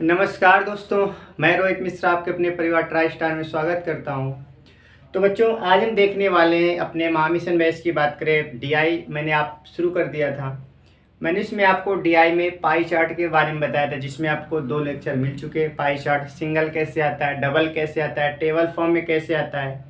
नमस्कार दोस्तों, मैं रोहित मिश्रा आपके अपने परिवार ट्राई स्टार में स्वागत करता हूं। तो बच्चों, आज हम देखने वाले हैं अपने महामिशन बैच की बात करें। डीआई मैंने आप शुरू कर दिया था। मैंने इसमें आपको डीआई में पाई चार्ट के बारे में बताया था, जिसमें आपको 2 लेक्चर मिल चुके हैं। पाई चार्ट सिंगल कैसे आता है, डबल कैसे आता है, टेबल फॉर्म में कैसे आता है।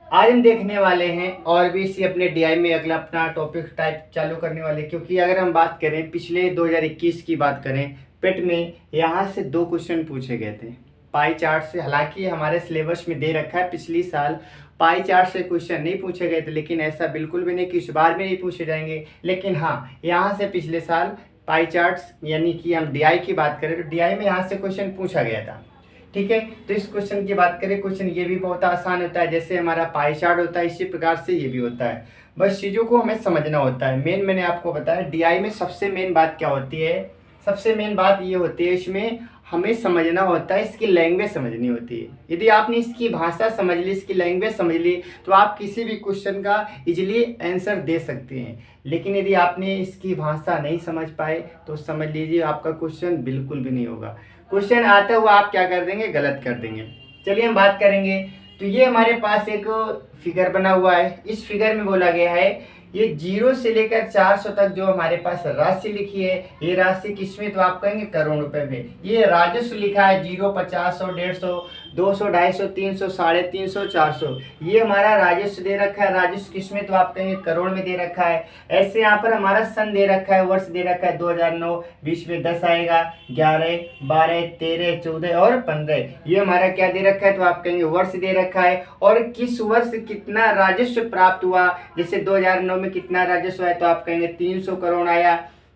आज हम देखने वाले हैं और भी इसी अपने डीआई में अगला अपना टॉपिक टाइप चालू करने वाले, क्योंकि अगर हम बात करें पिछले 2021 की बात करें, पेट में यहाँ से 2 क्वेश्चन पूछे गए थे पाई चार्ट से। हालांकि हमारे सिलेबस में दे रखा है पिछली साल पाई चार्ट से क्वेश्चन नहीं पूछे गए थे, लेकिन ऐसा बिल्कुल भी नहीं कि इस बार में नहीं पूछे जाएंगे। लेकिन हाँ, यहाँ से पिछले साल पाई चार्ट्स यानी कि हम डीआई की बात करें तो डीआई में यहाँ से क्वेश्चन पूछा गया था। ठीक है, तो इस क्वेश्चन की बात करें, क्वेश्चन ये भी बहुत आसान होता है। जैसे हमारा पाई चार्ट होता है, इसी प्रकार से ये भी होता है। बस चीज़ों को हमें समझना होता है। मेन मैंने आपको बताया डीआई में सबसे मेन बात क्या होती है। सबसे मेन बात ये होती है, इसमें हमें समझना होता है, इसकी लैंग्वेज समझनी होती है। यदि आपने इसकी भाषा समझ ली, इसकी लैंग्वेज समझ ली, तो आप किसी भी क्वेश्चन का इजीली आंसर दे सकते हैं। लेकिन यदि आपने इसकी भाषा नहीं समझ पाए तो समझ लीजिए आपका क्वेश्चन बिल्कुल भी नहीं होगा। क्वेश्चन आता हुआ आप क्या कर देंगे, गलत कर देंगे। चलिए हम बात करेंगे। तो ये हमारे पास एक फिगर बना हुआ है। इस फिगर में बोला गया है ये 0 से लेकर 400 तक जो हमारे पास राशि लिखी है, ये राशि किसमें, तो आप कहेंगे करोड़ रुपए में। ये राजस्व लिखा है 0, 50, 100, 150, 200, 250, 300, 350, 400। ये हमारा राजस्व दे रखा है। राजस्व किसमें, तो आप कहेंगे करोड़ में दे रखा है। ऐसे यहाँ पर हमारा सन दे रखा है, वर्ष दे रखा है 2009, 20 में 10 आएगा, 11, 12, 13, 14 और 15। ये हमारा क्या दे रखा है, तो आप कहेंगे वर्ष दे रखा है। और किस वर्ष कितना राजस्व प्राप्त हुआ, जैसे 2009 में कितना राजस्व आया, तो आप कहेंगे 300 करोड़ आया।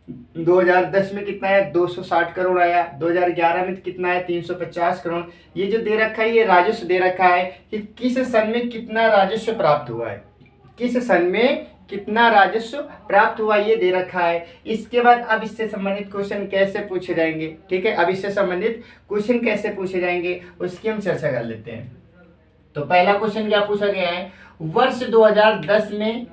2010 में कितना आया, 260 करोड़ आया। 2011 में कितना आया, 350 करोड़। ये जो दे रखा है, ये राजस्व दे रखा है कि किस सन में कितना राजस्व प्राप्त हुआ है, किस सन में कितना राजस्व प्राप्त हुआ, ये दे रखा है। इसके बाद अब इससे संबंधित क्वेश्चन कैसे पूछे जाएंगे, ठीक है। अब इससे संबंधित क्वेश्चन कैसे पूछे जाएंगे उसकी हम चर्चा कर लेते हैं। तो पहला क्वेश्चन क्या पूछा गया है, वर्ष 2010 में,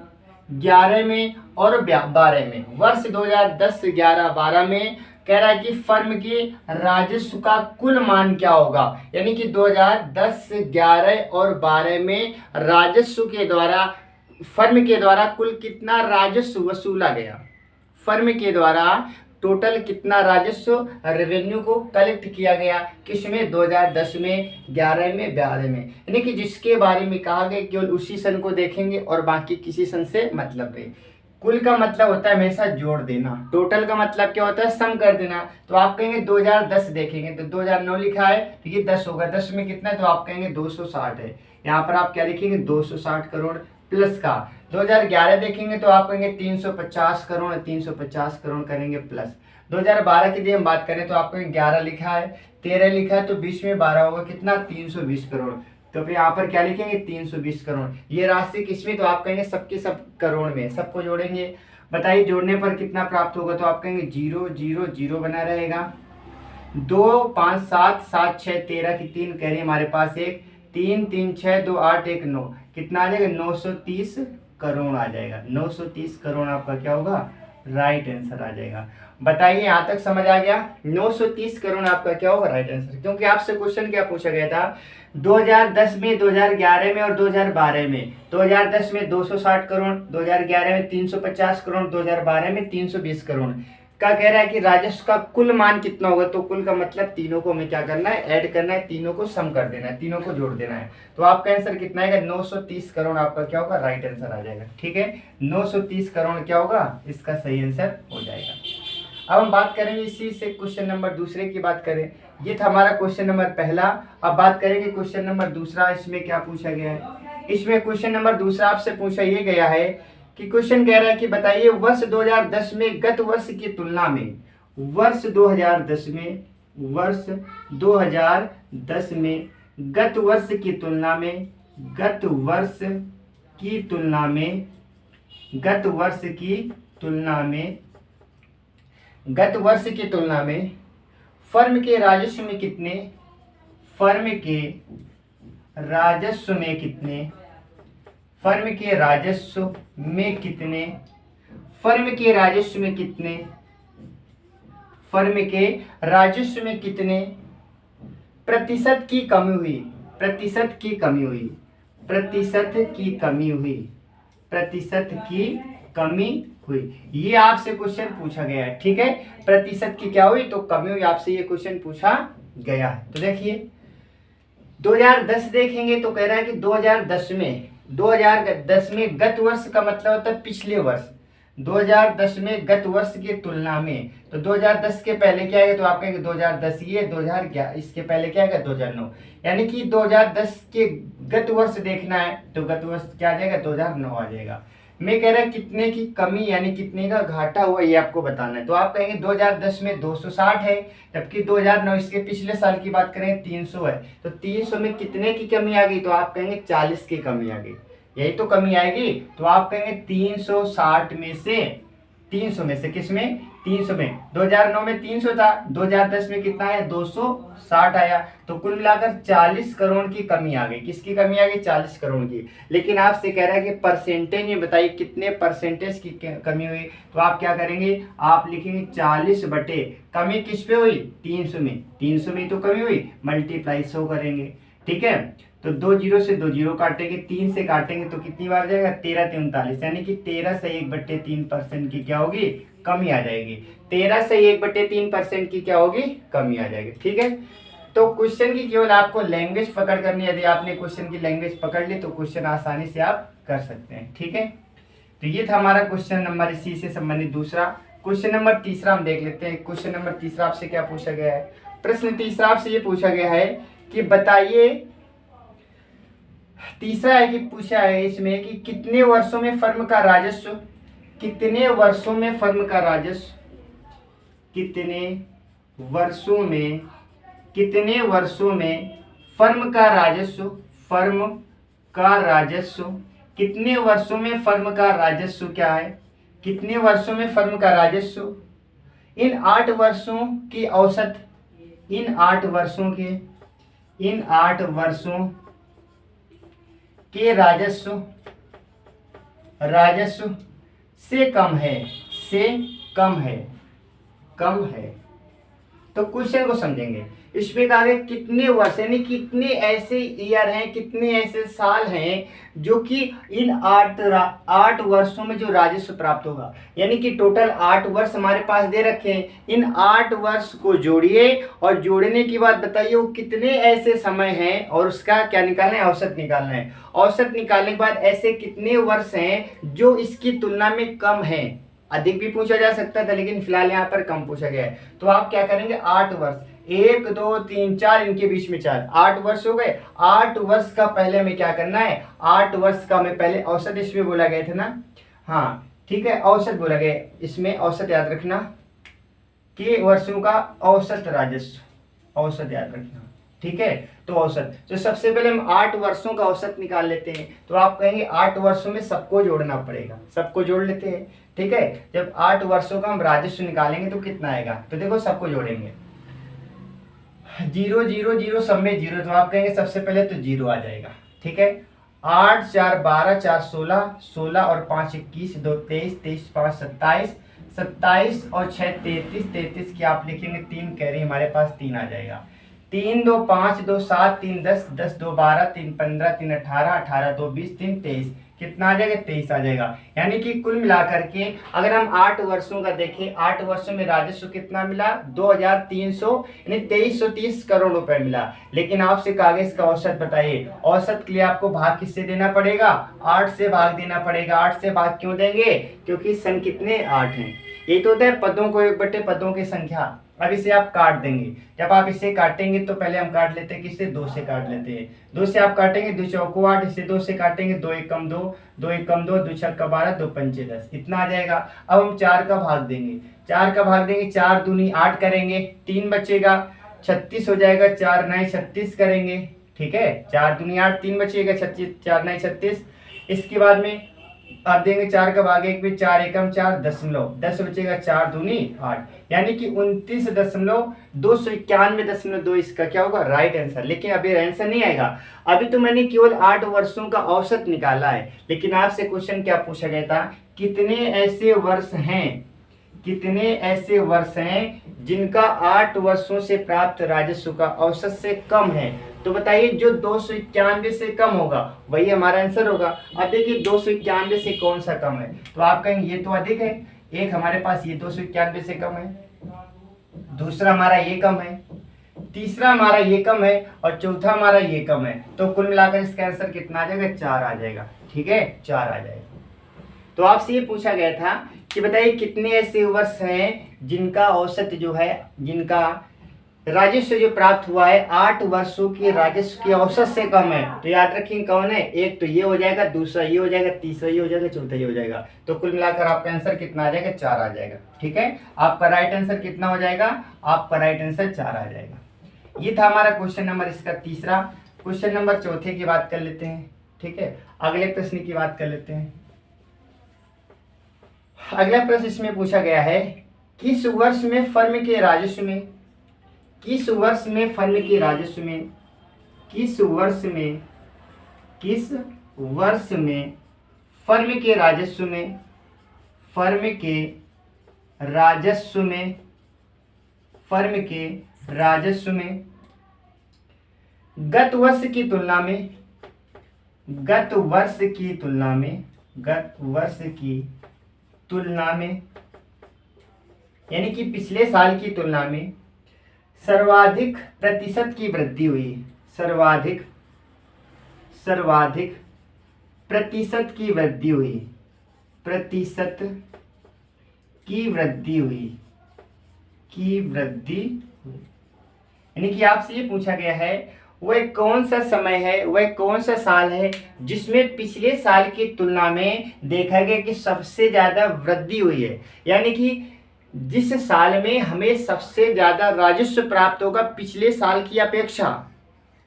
11 में और 12 में। वर्ष 2010, 11, 12 में कह रहा है कि फर्म के राजस्व का कुल मान क्या होगा। यानी कि 2010, 11 और 12 में राजस्व के द्वारा, फर्म के द्वारा कुल कितना राजस्व वसूला गया। फर्म के द्वारा टोटल कितना राजस्व रेवेन्यू को कलेक्ट किया गया, किसमें, 2010 में, 11 में, 12 में। यानी कि जिसके बारे में कहा गया केवल उसी सन को देखेंगे और बाकी किसी सन से मतलब नहीं। कुल का मतलब होता है हमेशा जोड़ देना, टोटल का मतलब क्या होता है, सम कर देना। तो आप कहेंगे 2010 देखेंगे तो 2009 लिखा है तो ये 10 होगा। 10 में कितना है, तो आप कहेंगे 260 है। यहाँ पर आप क्या लिखेंगे, 260 करोड़ प्लस का। 2011 देखेंगे तो आप कहेंगे 350 करोड़, 350 करोड़ करेंगे प्लस। 2012 की यदि हम बात करें तो आपको 11 लिखा है, 13 लिखा है, तो 20 में 12 होगा कितना, 320 करोड़। तो फिर यहाँ पर क्या लिखेंगे, 320 करोड़। ये राशि किसमें, तो आप कहेंगे सबके सब करोड़ में, सबको जोड़ेंगे। बताइए जोड़ने पर कितना प्राप्त होगा, तो आप कहेंगे 0, 0, 0 बना रहेगा। 2, 5, 7, 7, 6, 13 की 3 कह रही है हमारे पास, एक 3, 3, 6, 2, 8, 1, 9, कितना आ जाएगा, 930 करोड़ आ जाएगा। 930 करोड़ आपका क्या होगा, राइट आंसर आ जाएगा। बताइए यहाँ तक समझ आ गया। 930 करोड़ आपका क्या होगा, राइट आंसर। क्योंकि आपसे क्वेश्चन क्या पूछा गया था, 2010 में, 2011 में और 2012 में। 2010 में 260 करोड़, 2011 में 350 करोड़, 2012 में 320 करोड़ का कह रहा है कि राजस्व का कुल मान कितना होगा। तो कुल का मतलब तीनों को हमें क्या करना है, ऐड करना है, तीनों को सम कर देना है, तीनों को जोड़ देना है। तो आपका आंसर कितना आएगा, 930 करोड़ आपका क्या होगा, राइट आंसर आ जाएगा। ठीक है, 930 करोड़ क्या होगा, इसका सही आंसर हो जाएगा। अब हम बात करेंगे इसी से क्वेश्चन नंबर दूसरे की बात करें। ये था हमारा क्वेश्चन नंबर पहला। अब बात करेंगे क्वेश्चन नंबर दूसरा। इसमें क्या पूछा गया है, इसमें क्वेश्चन नंबर दूसरा आपसे पूछा ये गया है कि क्वेश्चन कह रहा है कि बताइए वर्ष 2010 में गत वर्ष की तुलना में, वर्ष 2010 में, वर्ष 2010 में गत वर्ष की तुलना में, गत वर्ष की तुलना में, गत वर्ष की तुलना में, गत वर्ष की तुलना में फर्म के राजस्व में कितने, फर्म के राजस्व में कितने, फर्म के राजस्व में कितने, फर्म के राजस्व में कितने, फर्म के राजस्व में कितने प्रतिशत की कमी हुई, प्रतिशत की कमी हुई, प्रतिशत की कमी हुई, प्रतिशत की कमी हुई। ये आपसे क्वेश्चन पूछा गया है, ठीक है। प्रतिशत की क्या हुई, तो कमी हुई, आपसे ये क्वेश्चन पूछा गया है। तो देखिए 2010 देखेंगे तो कह रहा है कि 2010 में गत वर्ष का मतलब होता है पिछले वर्ष, 2010 में गत वर्ष की तुलना में, तो 2010 के पहले क्या है, तो आप कहेंगे 2010 ये 2011, इसके पहले क्या है 2009, यानी कि 2010 के गत वर्ष देखना है तो गत वर्ष क्या आ जाएगा 2009 आ जाएगा। मैं कह रहा कितने की कमी यानी कितने का घाटा हुआ ये आपको बताना है। तो आप कहेंगे 2010 में 260 है, जबकि 2009 इसके पिछले साल की बात करें 300 है, तो 300 में कितने की कमी आ गई, तो आप कहेंगे 40 की कमी आ गई, यही तो कमी आएगी। तो आप कहेंगे 360 में से, 300 में से किसमें, 300 में, 2009 में 300 था, 2010 में कितना आया 260 आया, तो कुल मिलाकर 40 करोड़ की कमी आ गई। किसकी कमी आ गई, 40 करोड़ की। लेकिन आपसे कह रहा है कि परसेंटेज में बताइए कितने परसेंटेज की कमी हुई, तो आप क्या करेंगे, आप लिखेंगे 40 बटे कमी किस पे हुई, 300 में, 300 में तो कमी हुई, मल्टीप्लाई 100 करेंगे, ठीक है। तो 2 जीरो से 2 जीरो काटेंगे, 3 से काटेंगे तो कितनी बार जाएगा, 13 3 39, यानी कि 13 से 1/3% की क्या होगी, कमी आ जाएगी। 13 से 1/3% की क्या होगी, कमी आ जाएगी, ठीक है। तो क्वेश्चन की केवल आपको लैंग्वेज पकड़ करनी, यदि आपने क्वेश्चन की लैंग्वेज पकड़ ली तो क्वेश्चन आसानी से आप कर सकते हैं, ठीक है। तो ये था हमारा क्वेश्चन नंबर इसी से संबंधित दूसरा। क्वेश्चन नंबर तीसरा हम देख लेते हैं। क्वेश्चन नंबर तीसरा आपसे क्या पूछा गया है, प्रश्न तीसरा आपसे ये पूछा गया है कि बताइए, तीसरा है कि पूछा है इसमें कि कितने वर्षों में फर्म का राजस्व, कितने वर्षों में फर्म का राजस्व, कितने वर्षों में, कितने वर्षों में फर्म का राजस्व, फर्म का राजस्व, कितने वर्षों में फर्म का राजस्व क्या है, कितने वर्षों में फर्म का राजस्व, इन 8 वर्षों की औसत, इन 8 वर्षों के, इन 8 वर्षों के राजस्व, राजस्व से कम है, से कम है, कम है। तो क्वेश्चन को समझेंगे। इसमें कहा गया कितने वर्ष यानी कितने ऐसे ईयर हैं, कितने ऐसे साल हैं जो कि इन 8 वर्षों में जो राजस्व प्राप्त होगा, यानी कि टोटल 8 वर्ष हमारे पास दे रखे हैं। इन 8 वर्ष को जोड़िए और जोड़ने की बात बताइए वो कितने ऐसे समय हैं और उसका क्या निकालना है, औसत निकालना है। औसत निकालने के बाद ऐसे कितने वर्ष हैं जो इसकी तुलना में कम है। अधिक भी पूछा जा सकता था लेकिन फिलहाल यहाँ पर कम पूछा गया है। तो आप क्या करेंगे, 8 वर्ष, 1 2 3 4, इनके बीच में 4, 8 वर्ष हो गए। 8 वर्ष का पहले हमें क्या करना है, 8 वर्ष का हमें पहले औसत इसमें बोला गया था ना, हाँ ठीक है, औसत बोला गया, इसमें औसत याद रखना कि वर्षों का औसत राजस्व, औसत याद रखना, ठीक है। तो औसत, तो सबसे पहले हम 8 वर्षों का औसत निकाल लेते हैं। तो आप कहेंगे 8 वर्षों में सबको जोड़ना पड़ेगा, सबको जोड़ लेते हैं, ठीक है। जब 8 वर्षों का हम राजस्व निकालेंगे तो कितना आएगा, तो देखो सबको जोड़ेंगे, 0 0 0 सब में 0, तो आप कहेंगे सबसे पहले तो 0 आ जाएगा, ठीक है। 8 4 12 4 16, 16 और 5 21, 2 23, 23 5 27, 27 और 6 33, 33 की आप लिखेंगे 3 कैरी हमारे पास 3 आ जाएगा। 3 2 5 2 7 3 10, 10 2 12, 3 15, 3 18, 18 2 20, 3 23, कितना आ जाएगा, 23 आ जाएगा। यानी कि कुल मिलाकर के अगर हम 8 वर्षों का देखें, 8 वर्षों में राजस्व कितना मिला, 2300 यानी 2330 करोड़ रुपए मिला। लेकिन आपसे कागज का औसत बताइए, औसत के लिए आपको भाग किससे देना पड़ेगा, 8 से भाग देना पड़ेगा। 8 से भाग क्यों देंगे, क्योंकि सन कितने 8 हैं। ये तो होता है पदों को 1/, पदों की संख्या। अब इसे आप काट देंगे, जब आप इसे काटेंगे तो पहले हम काट लेते हैं किससे, 2 से काट लेते हैं। 2 से आप काटेंगे 2 चौको 8, इसे 2 से काटेंगे 2 1 कम 2, 2 1 कम 2, 2 6 12, 2 5 10, इतना आ जाएगा। अब हम 4 का भाग देंगे, 4 का भाग देंगे, 4 दूनी 8 करेंगे, 3 बचेगा, 36 हो जाएगा, 4 9 36 करेंगे, ठीक है। 4 दूनी 8, 3 बचेगा, 36, 4 9 36। इसके बाद में आप देंगे 4 का भाग 1 में, 4 एकम 4, 10 बचेगा, 4 दूनी 8, यानी कि 29,291.2 इसका क्या होगा, राइट आंसर। लेकिन अभी आंसर नहीं आएगा, अभी तो मैंने केवल 8 वर्षों का औसत निकाला है। लेकिन आपसे क्वेश्चन क्या पूछा गया था, कितने ऐसे वर्ष हैं, कितने ऐसे वर्ष हैं जिनका 8 वर्षों से प्राप्त राजस्व का औसत से कम है। तो बताइए जो 291 से कम होगा वही हमारा आंसर होगा। अब देखिए 291 से कौन सा कम है, तो आप कहेंगे ये तो अधिक है, एक हमारे पास ये 291 से कम है, दूसरा हमारा ये कम है, तीसरा हमारा ये कम है और चौथा हमारा ये कम है। तो कुल मिलाकर इसका आंसर कितना आ जाएगा, 4 आ जाएगा। ठीक है, 4 आ जाएगा। तो आपसे ये पूछा गया था कि बताइए कितने ऐसे वर्ष हैं जिनका औसत जो है, जिनका राजस्व जो प्राप्त हुआ है 8 वर्षों के राजस्व के औसत से कम है। तो याद रखेंगे कौन है, एक तो ये हो जाएगा, दूसरा ये हो जाएगा, तीसरा ये हो जाएगा, चौथा ये हो जाएगा। तो कुल मिलाकर आपका आंसर कितना आ जाएगा, 4 आ जाएगा। ठीक है, आपका राइट आंसर कितना हो जाएगा, आपका राइट आंसर 4 आ जाएगा। ये था हमारा क्वेश्चन नंबर इसका तीसरा। क्वेश्चन नंबर चौथे की बात कर लेते हैं। ठीक है, अगले प्रश्न की बात कर लेते हैं। अगला प्रश्न इसमें पूछा गया है, किस वर्ष में फर्म के राजस्व में, किस वर्ष में फर्म के राजस्व में, किस वर्ष में, किस वर्ष में फर्म के राजस्व में, फर्म के राजस्व में, फर्म के राजस्व में गत वर्ष की तुलना में, गत वर्ष की तुलना में, गत वर्ष की तुलना में, यानी कि पिछले साल की तुलना में सर्वाधिक प्रतिशत की वृद्धि हुई, सर्वाधिक, सर्वाधिक प्रतिशत की वृद्धि हुई, प्रतिशत की वृद्धि हुई, की वृद्धि हुई। यानी कि आपसे ये पूछा गया है वह कौन सा समय है, वह कौन सा साल है जिसमें पिछले साल की तुलना में देखा गया कि सबसे ज्यादा वृद्धि हुई है। यानी कि जिस साल में हमें सबसे ज्यादा राजस्व प्राप्त होगा पिछले साल की अपेक्षा,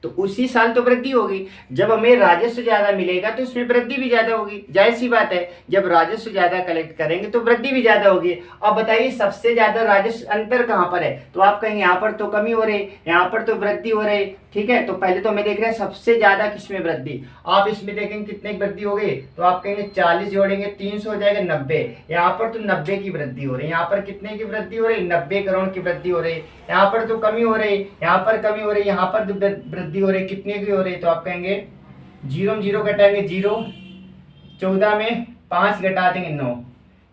तो उसी साल तो वृद्धि होगी। जब हमें राजस्व ज्यादा मिलेगा तो उसमें वृद्धि भी ज्यादा होगी, जाहिर सी बात है। जब राजस्व ज्यादा कलेक्ट करेंगे तो वृद्धि भी ज्यादा होगी। अब बताइए सबसे ज्यादा राजस्व अंतर कहाँ पर है, तो आप कहेंगे यहाँ पर तो कमी हो रही, यहाँ पर तो वृद्धि हो रही। ठीक है, तो पहले तो हमें देख रहे हैं सबसे ज्यादा किसमें वृद्धि। आप इसमें देखेंगे कितने की वृद्धि हो गई, तो आप कहेंगे 40 जोड़ेंगे 300 हो जाएगा 90। यहाँ पर तो 90 की वृद्धि हो रही है, यहाँ पर कितने की वृद्धि हो रही, 90 करोड़ की वृद्धि हो रही। यहाँ पर तो कमी हो रही, यहाँ पर कमी हो रही, यहाँ पर वृद्धि हो रही, कितने की हो रही, तो आप कहेंगे 0 में 0 घटाएंगे 0, 14 में 5 घटा देंगे 9।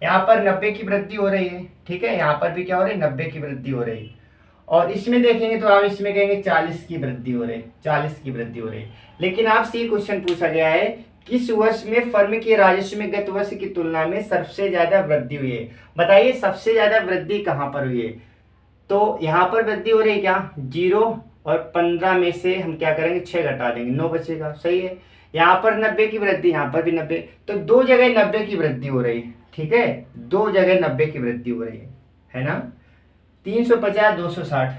यहाँ पर 90 की वृद्धि हो रही है। ठीक है, यहाँ पर भी क्या हो रही है, 90 की वृद्धि हो रही है। और इसमें देखेंगे तो आप इसमें कहेंगे 40 की वृद्धि हो रही है, 40 की वृद्धि हो रही है। लेकिन आपसे ये क्वेश्चन पूछा गया है किस वर्ष में फर्म के राजस्व में गत वर्ष की तुलना में सबसे ज्यादा वृद्धि हुई है। बताइए सबसे ज्यादा वृद्धि कहाँ पर हुई है, तो यहाँ पर वृद्धि हो रही है क्या, 0 और 15 में से हम क्या करेंगे 6 घटा देंगे, 9 बचेगा। सही है, यहाँ पर 90 की वृद्धि, यहाँ पर भी 90, तो 2 जगह 90 की वृद्धि हो रही है। ठीक है, 2 जगह 90 की वृद्धि हो रही है ना। 350 260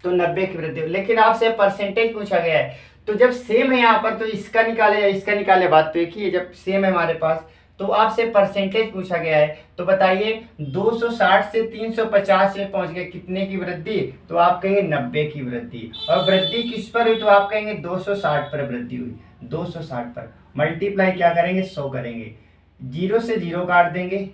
तो 90 की वृद्धि। लेकिन आपसे परसेंटेज पूछा गया है, तो जब सेम है यहाँ पर तो इसका निकाले या इसका निकाले, बात तो एक ही है। जब सेम है हमारे पास तो आपसे परसेंटेज पूछा गया है, तो बताइए 260 से 350 में पहुंच गए, कितने की वृद्धि, तो आप कहेंगे 90 की वृद्धि। और वृद्धि किस पर हुई, तो आप कहेंगे 260 पर वृद्धि हुई, 260 पर। मल्टीप्लाई क्या करेंगे, 100 करेंगे, 0 से 0 काट देंगे।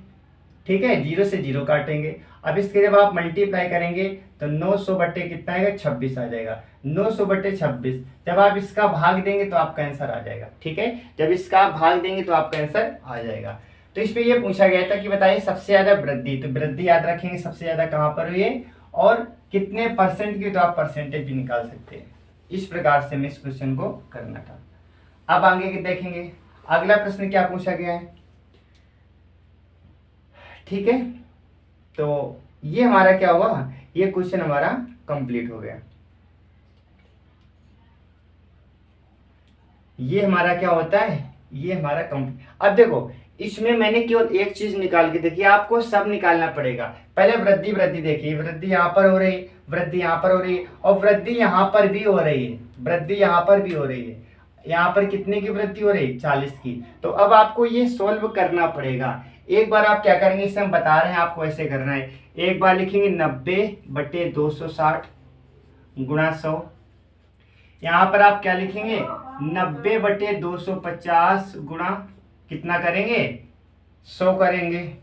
ठीक है, 0 से 0 काटेंगे। अब इसके जब आप मल्टीप्लाई करेंगे तो 900 बट्टे कितना आएगा, 26 आ जाएगा। 900 बट्टे 26, जब आप इसका भाग देंगे तो आपका आंसर आ जाएगा। ठीक है, जब इसका आप भाग देंगे तो आपका आंसर आ जाएगा। तो इस पे ये पूछा गया था कि बताइए सबसे ज्यादा वृद्धि, तो वृद्धि याद रखेंगे सबसे ज्यादा कहाँ पर हुई है और कितने परसेंट की, तो आप परसेंटेज भी निकाल सकते हैं। इस प्रकार से हमें इस क्वेश्चन को करना था। अब आगे देखेंगे अगला प्रश्न क्या पूछा गया है। ठीक है, तो ये हमारा क्या हुआ, ये क्वेश्चन हमारा कंप्लीट हो गया। ये हमारा क्या होता है, ये हमारा अब देखो इसमें मैंने केवल एक चीज निकाल के देखी, आपको सब निकालना पड़ेगा। पहले वृद्धि, वृद्धि देखिए, वृद्धि यहाँ पर हो रही, वृद्धि यहाँ पर हो रही और वृद्धि यहाँ पर भी हो रही है, वृद्धि यहाँ पर भी हो रही है। यहाँ पर कितने की वृद्धि हो रही, 40 की। तो अब आपको ये सोल्व करना पड़ेगा। एक बार आप क्या करेंगे, इसे हम बता रहे हैं आपको ऐसे करना है। एक बार लिखेंगे 90/260 गुणा 100। यहाँ पर आप क्या लिखेंगे, 90/250 गुणा कितना करेंगे, 100 करेंगे।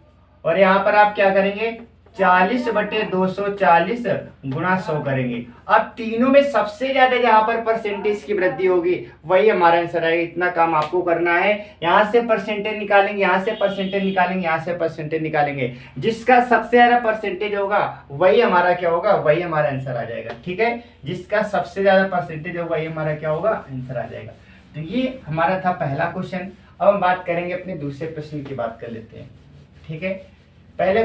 और यहाँ पर आप क्या करेंगे, 40/240 गुणा 100 करेंगे। अब तीनों में सबसे ज्यादा जहां पर परसेंटेज की वृद्धि होगी वही हमारा आंसर आएगा। इतना काम आपको करना है, यहां से परसेंटेज निकालेंगे, यहां से परसेंटेज निकालेंगे, यहां से परसेंटेज निकालेंगे, जिसका सबसे ज्यादा परसेंटेज होगा वही हमारा क्या होगा, वही हमारा आंसर आ जाएगा। ठीक है, जिसका सबसे ज्यादा परसेंटेज होगा वही हमारा क्या होगा, आंसर आ जाएगा। तो ये हमारा था पहला क्वेश्चन। अब हम बात करेंगे अपने दूसरे प्रश्न की, बात कर लेते हैं। ठीक है, पहले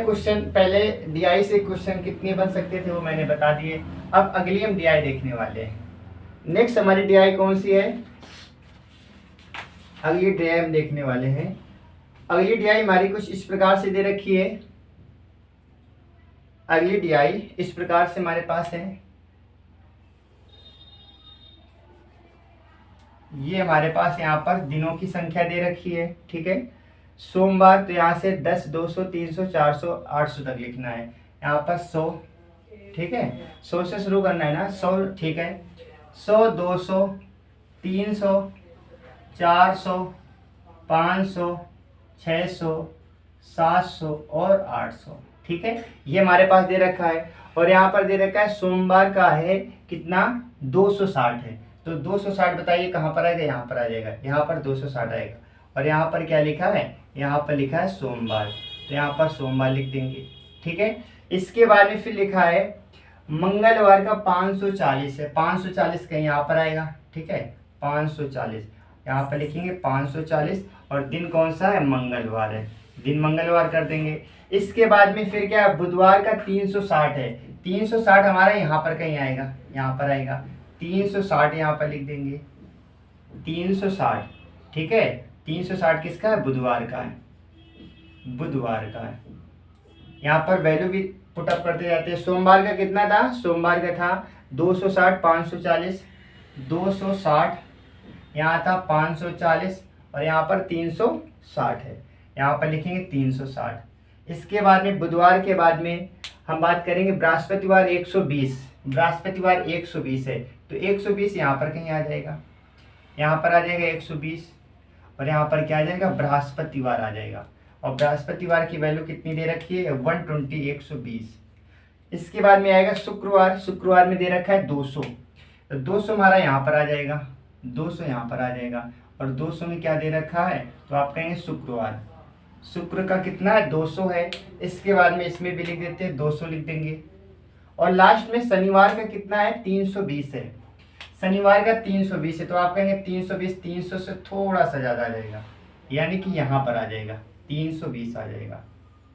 डीआई से क्वेश्चन कितने बन सकते थे वो मैंने बता दिए। अब अगली हम डीआई देखने वाले हैं। नेक्स्ट हमारी डीआई कौन सी है, अगली डीआई हम देखने वाले हैं। अगली डीआई हमारी कुछ इस प्रकार से दे रखी है। अगली डीआई इस प्रकार से हमारे पास है। ये हमारे पास यहाँ पर दिनों की संख्या दे रखी है। ठीक है, सोमवार, तो यहाँ से 10, 200, 300, 400, 800 तक लिखना है। यहाँ पर 100, ठीक है, 100 से शुरू करना है ना, 100, ठीक है, 100, 200, 300, 400, 500, 600, 700 और 800। ठीक है, ये हमारे पास दे रखा है। और यहाँ पर दे रखा है सोमवार का है कितना, 260 है। तो 260 बताइए कहाँ पर आएगा, यहाँ पर आ जाएगा, यहाँ पर 260 आएगा। और यहाँ पर क्या लिखा है, यहाँ पर लिखा है सोमवार, तो यहाँ पर सोमवार लिख देंगे। ठीक है, इसके बाद में फिर लिखा है मंगलवार का 540 है, 540 कहीं यहाँ पर आएगा। ठीक है, 540 यहाँ पर लिखेंगे 540, और दिन कौन सा है, मंगलवार है, दिन मंगलवार कर देंगे। इसके बाद में फिर क्या, बुधवार का 360 है, 360 हमारा यहाँ पर कहीं आएगा, यहाँ पर आएगा, 360 यहाँ पर लिख देंगे, 360। ठीक है, 360 किसका है, बुधवार का है, बुधवार का है। यहाँ पर वैल्यू भी पुटअप करते जाते हैं। सोमवार का कितना था, सोमवार का था 260, 540, 260, यहाँ था 540, और यहाँ पर 360 है, यहाँ पर लिखेंगे 360। इसके बाद में बुधवार के बाद में हम बात करेंगे बृहस्पतिवार 120, बृहस्पतिवार 120 है, तो 120 यहाँ पर कहीं आ जाएगा, यहाँ पर आ जाएगा 120, और यहाँ पर क्या आ जाएगा, बृहस्पतिवार आ जाएगा। और बृहस्पतिवार की वैल्यू कितनी दे रखी है, 120, 120। इसके बाद में आएगा शुक्रवार, शुक्रवार में दे रखा है 200, तो 200 हमारा यहाँ पर आ जाएगा, 200 यहाँ पर आ जाएगा। और 200 में क्या दे रखा है, तो आप कहेंगे शुक्रवार, शुक्र का कितना है, 200 है। इसके बाद में इसमें भी लिख देते हैं, 200 लिख देंगे। और लास्ट में शनिवार का कितना है, 320 है, शनिवार का 320 है, तो आप कहेंगे 320, 300 से थोड़ा सा ज़्यादा आ जाएगा, यानी कि यहाँ पर आ जाएगा, 320 आ जाएगा।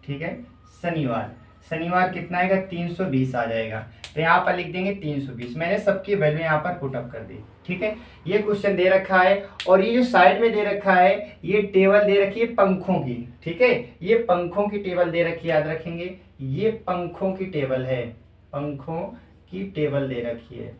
ठीक है, शनिवार, शनिवार कितना आएगा, 320 आ जाएगा, तो यहाँ पर लिख देंगे 320। मैंने सबकी वैल्यू यहाँ पर पुटअप कर दी। ठीक है, ये क्वेश्चन दे रखा है। और ये जो साइड में दे रखा है, ये टेबल दे रखी है पंखों की। ठीक है, ये पंखों की टेबल दे रखी है, याद रखेंगे, ये पंखों की टेबल है, पंखों की टेबल दे रखी है,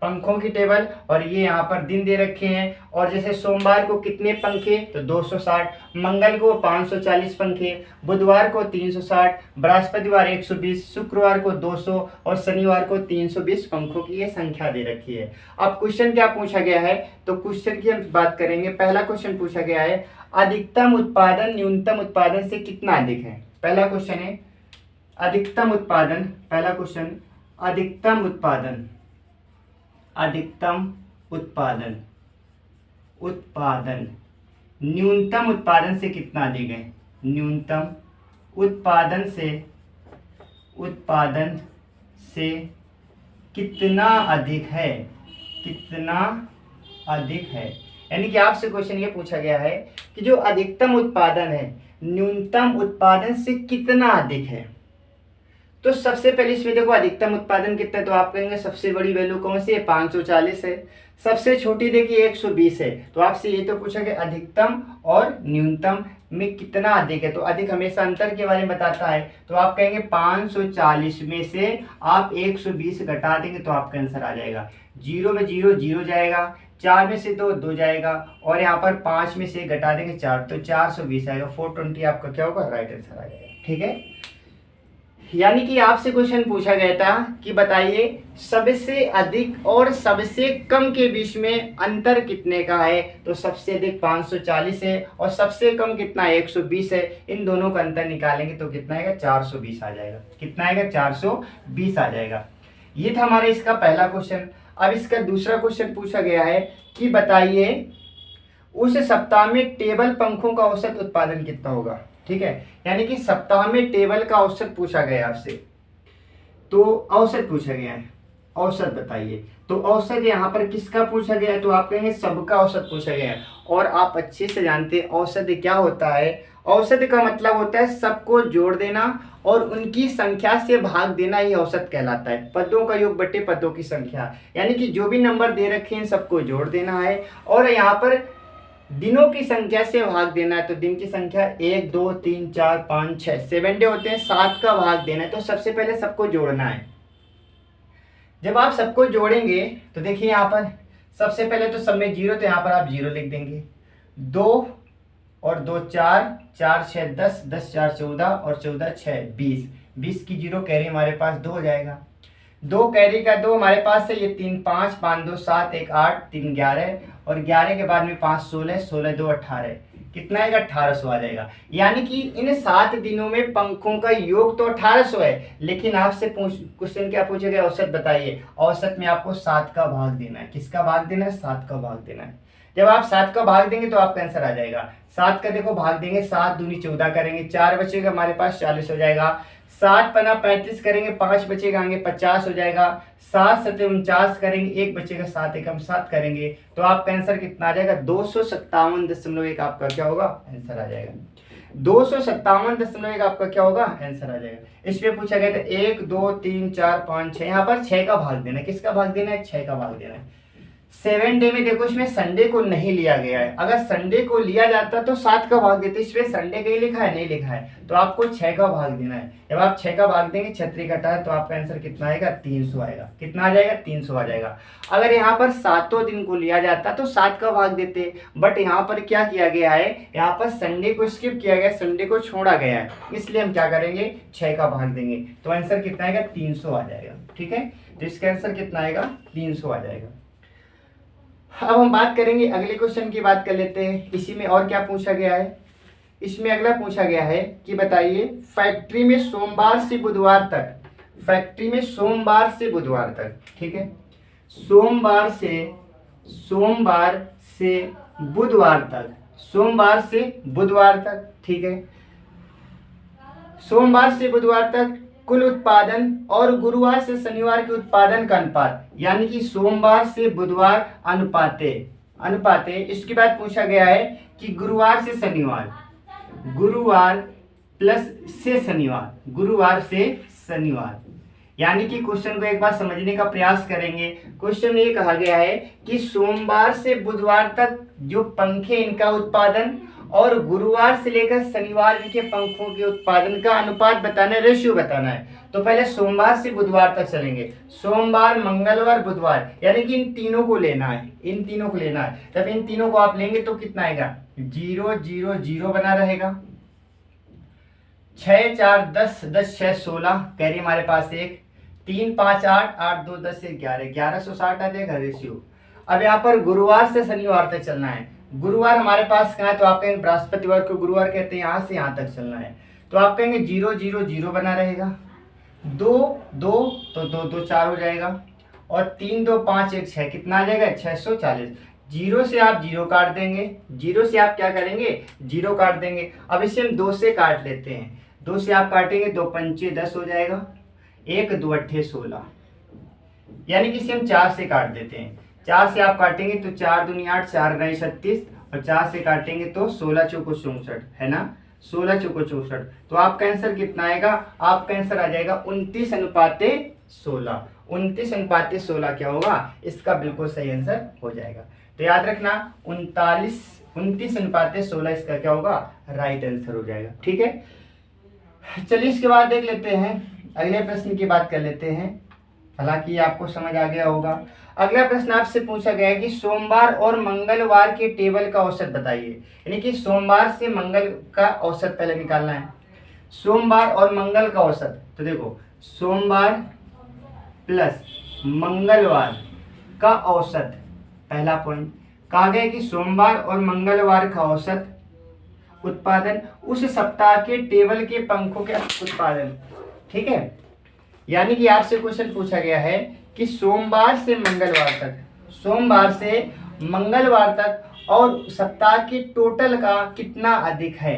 पंखों की टेबल। और ये यहाँ पर दिन दे रखे हैं। और जैसे सोमवार को कितने पंखे, तो 260, मंगल को 540 पंखे, बुधवार को 360, बृहस्पतिवार 120, शुक्रवार को 200 और शनिवार को 320 पंखों की ये संख्या दे रखी है। अब क्वेश्चन क्या पूछा गया है, तो क्वेश्चन की हम बात करेंगे। पहला क्वेश्चन पूछा गया है, अधिकतम उत्पादन न्यूनतम उत्पादन से कितना अधिक है। पहला क्वेश्चन है अधिकतम उत्पादन, पहला क्वेश्चन, अधिकतम उत्पादन, अधिकतम उत्पादन, उत्पादन न्यूनतम उत्पादन से कितना अधिक है, न्यूनतम उत्पादन से, उत्पादन से कितना अधिक है, कितना अधिक है। यानी कि आपसे क्वेश्चन ये पूछा गया है कि जो अधिकतम उत्पादन है न्यूनतम उत्पादन से कितना अधिक है। तो सबसे पहले इसमें देखो अधिकतम उत्पादन कितना है, तो आप कहेंगे सबसे बड़ी वैल्यू कौन सी है, 540 है। सबसे छोटी देखिए 120 है। तो आपसे ये तो पूछा कि अधिकतम और न्यूनतम में कितना अधिक है, तो अधिक हमेशा अंतर के बारे में बताता है। तो आप कहेंगे 540 में से आप 120 घटा देंगे तो आपका आंसर आ जाएगा। 0 में 0 0 जाएगा, 4 में से 2 2 जाएगा, और यहाँ पर 5 में से घटा देंगे 4, तो 420 आएगा। 420 आपका क्या होगा, राइट आंसर आ जाएगा। ठीक है, यानी कि आपसे क्वेश्चन पूछा गया था कि बताइए सबसे अधिक और सबसे कम के बीच में अंतर कितने का है। तो सबसे अधिक 540 है और सबसे कम कितना है 120 है। इन दोनों का अंतर निकालेंगे तो कितना आएगा 420 आ जाएगा। कितना आएगा 420 आ जाएगा। ये था हमारा इसका पहला क्वेश्चन। अब इसका दूसरा क्वेश्चन पूछा गया है कि बताइए उस सप्ताह में टेबल पंखों का औसत उत्पादन कितना होगा। ठीक है, यानी कि सप्ताह में टेबल का औसत पूछा गया आपसे, तो औसत पूछा गया है, औसत बताइए। तो औसत यहाँ पर किसका पूछा गया है, तो आप कहेंगे सबका औसत पूछा गया है। और आप अच्छे से जानते हैं औसत क्या होता है। औसत का मतलब होता है सबको जोड़ देना और उनकी संख्या से भाग देना, ही औसत कहलाता है। पदों का योग बटे पदों की संख्या, यानी कि जो भी नंबर दे रखे हैं सबको जोड़ देना है और यहाँ पर दिनों की संख्या से भाग देना है। तो दिन की संख्या 1 2 3 4 5 6 7 डे होते हैं, 7 का भाग देना है। तो सबसे पहले सबको जोड़ना है। जब आप सबको जोड़ेंगे तो देखिए यहाँ पर सबसे पहले तो सब में 0, तो यहाँ पर आप 0 लिख देंगे। 2 और 2 4, 4 6 10, 10 4 14 और 14 6 20, 20 की 0 कैरी हमारे पास 2 हो जाएगा। 2 कैरी का 2 हमारे पास है, ये 3 5, 5 2 7, 1 8, 3 11 और 11 के बाद में 5 16, 16 2 18, कितना आएगा 1800 आ जाएगा। यानी कि इन 7 दिनों में पंखों का योग तो 1800 है, लेकिन आपसे क्वेश्चन क्या पूछा गया, औसत बताइए। औसत में आपको 7 का भाग देना है। किसका भाग देना है, 7 का भाग देना है। जब आप 7 का भाग देंगे तो आपका आंसर आ जाएगा। 7 का देखो भाग देंगे, 7 दूनी 14 करेंगे, 4 बचेगा हमारे पास 40 हो जाएगा। 7 पना 35 करेंगे, 5 बचेगा आगे 50 हो जाएगा। 7 सते 49 करेंगे, 1 बचेगा, 7 एकम 7 करेंगे। तो आपका आंसर कितना आ जाएगा 257.1 आपका क्या होगा आंसर आ जाएगा। 257.1 आपका क्या होगा आंसर आ जाएगा। इसमें पूछा गया था 1 2 3 4 5 6, यहाँ पर 6 का भाग देना है। किसका भाग देना है, 6 का भाग देना है। 7 डे में देखो इसमें संडे को नहीं लिया गया है। अगर संडे को लिया जाता तो 7 का भाग देते, इसमें संडे का ही लिखा है, नहीं लिखा है, तो आपको 6 का भाग देना है। जब आप 6 का भाग देंगे, छतरी कटा है, तो आपका आंसर कितना आएगा 300 आएगा। कितना आ जाएगा 300 आ जाएगा। अगर यहाँ पर 7 दिन को लिया जाता तो 7 का भाग देते, बट यहाँ पर क्या किया गया है, यहाँ पर संडे को स्किप किया गया, संडे को छोड़ा गया है, इसलिए हम क्या करेंगे 6 का भाग देंगे। तो आंसर कितना आएगा 300 आ जाएगा। ठीक है, तो इसका आंसर कितना आएगा 300 आ जाएगा। अब हम बात करेंगे अगले क्वेश्चन की, बात कर लेते हैं। इसी में और क्या पूछा गया है, इसमें अगला पूछा गया है कि बताइए फैक्ट्री में सोमवार से बुधवार तक, फैक्ट्री में सोमवार से बुधवार तक, ठीक है, सोमवार से बुधवार तक, सोमवार से बुधवार तक, ठीक है, सोमवार से बुधवार तक कुल उत्पादन और गुरुवार से शनिवार के उत्पादन का अनुपात, यानी कि सोमवार से बुधवार अनुपाते। इसके बाद पूछा गया है कि गुरुवार से शनिवार, गुरुवार प्लस से शनिवार, गुरुवार से शनिवार, यानी कि क्वेश्चन को एक बार समझने का प्रयास करेंगे। क्वेश्चन में ये कहा गया है कि सोमवार से बुधवार तक जो पंखे इनका उत्पादन और गुरुवार से लेकर शनिवार के पंखों के उत्पादन का अनुपात बताना है, रेशियो बताना है। तो पहले सोमवार से बुधवार तक चलेंगे, सोमवार मंगलवार बुधवार, यानी कि इन तीनों को लेना है, इन तीनों को लेना है। जब इन तीनों को आप लेंगे तो कितना आएगा 0 0 0 बना रहेगा। 6 4 10, 10 6 16 कैरी हमारे पास 1, 3 5 8, 8 2 10 11, 1160 आ जाएगा रेशियो। अब यहाँ पर गुरुवार से शनिवार तक चलना है। गुरुवार हमारे पास कहाँ है, तो आप कहेंगे बृहस्पतिवार को गुरुवार कहते हैं, यहाँ से यहाँ तक चलना है। तो आप कहेंगे 0 0 0 बना रहेगा। 2 2 तो 2 2 4 हो जाएगा और 3 2 5 1 6, कितना आ जाएगा 640। 0 से आप 0 काट देंगे, 0 से आप क्या करेंगे 0 काट देंगे। अब इसे हम 2 से काट लेते हैं, 2 से आप काटेंगे 2 पंचे 10 हो जाएगा, 1 2 8 16, यानी कि इसे हम 4 से काट देते हैं। 4 से आप काटेंगे तो 4 दूनी 8, 4 9 36 और 4 से काटेंगे तो 16 चौको 64, है ना, 16 चौको 64। तो आपका आंसर कितना आएगा, आपका आंसर आ जाएगा 29:16। 29:16 क्या होगा, इसका बिल्कुल सही आंसर हो जाएगा। तो याद रखना 29:16 इसका क्या होगा, राइट आंसर हो जाएगा। ठीक है, चलिए इसके बाद देख लेते हैं, अगले प्रश्न की बात कर लेते हैं। हालांकि आपको समझ आ गया होगा। अगला प्रश्न आपसे पूछा गया है कि सोमवार और मंगलवार के टेबल का औसत बताइए, यानी कि सोमवार से मंगल का औसत पहले निकालना है। सोमवार और मंगल का औसत, तो देखो सोमवार प्लस मंगलवार का औसत, पहला पॉइंट कहा गया कि सोमवार और मंगलवार का औसत उत्पादन उस सप्ताह के टेबल के पंखों के उत्पादन। ठीक है, यानी कि आपसे क्वेश्चन पूछा गया है कि सोमवार से मंगलवार तक, सोमवार से मंगलवार तक और सप्ताह के टोटल का कितना अधिक है,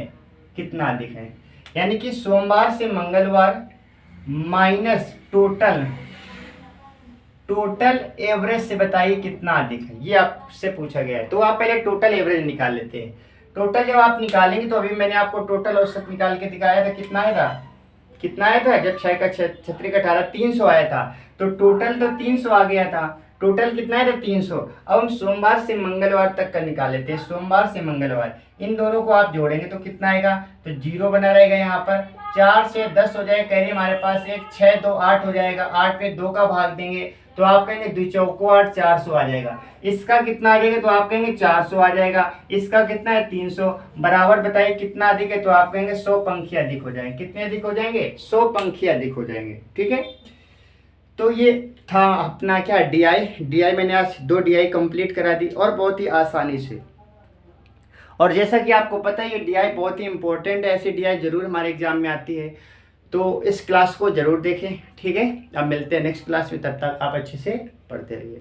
कितना अधिक है, यानी कि सोमवार से मंगलवार माइनस टोटल, टोटल एवरेज से बताइए कितना अधिक है, ये आपसे पूछा गया है। तो आप पहले टोटल एवरेज निकाल लेते हैं। टोटल जब आप निकालेंगे तो अभी मैंने आपको टोटल औसत निकाल के दिखाया था, कितना आया था, कितना आया था, जब 6 का 36 का 18 300 आया था, तो टोटल तो 300 आ गया था, टोटल कितना है, 300। अब हम सोमवार से मंगलवार तक का निकाल लेते हैं, सोमवार से मंगलवार, इन दोनों को आप जोड़ेंगे तो कितना आएगा, तो 0 बना रहेगा यहाँ पर, 4 से 10 हो जाएगा, कह रही हमारे पास एक 6 2 8 हो जाएगा, 8 पे 2 का भाग देंगे तो आप कहेंगे 2 चौको 8, 400 आ जाएगा। इसका कितना आ जाएगा, तो आप कहेंगे 400 आ जाएगा। इसका कितना है, 300, बराबर बताइए कितना अधिक है, तो आप कहेंगे 100 पंखी अधिक हो जाएंगे। कितने अधिक हो जाएंगे, 100 पंखी अधिक हो जाएंगे। ठीक है, तो ये था अपना क्या डीआई मैंने आज 2 डीआई कंप्लीट करा दी और बहुत ही आसानी से। और जैसा कि आपको पता है ये डीआई बहुत ही इंपॉर्टेंट है, ऐसी डीआई जरूर हमारे एग्जाम में आती है, तो इस क्लास को जरूर देखें। ठीक है, अब मिलते हैं नेक्स्ट क्लास में, तब तक आप अच्छे से पढ़ते रहिए।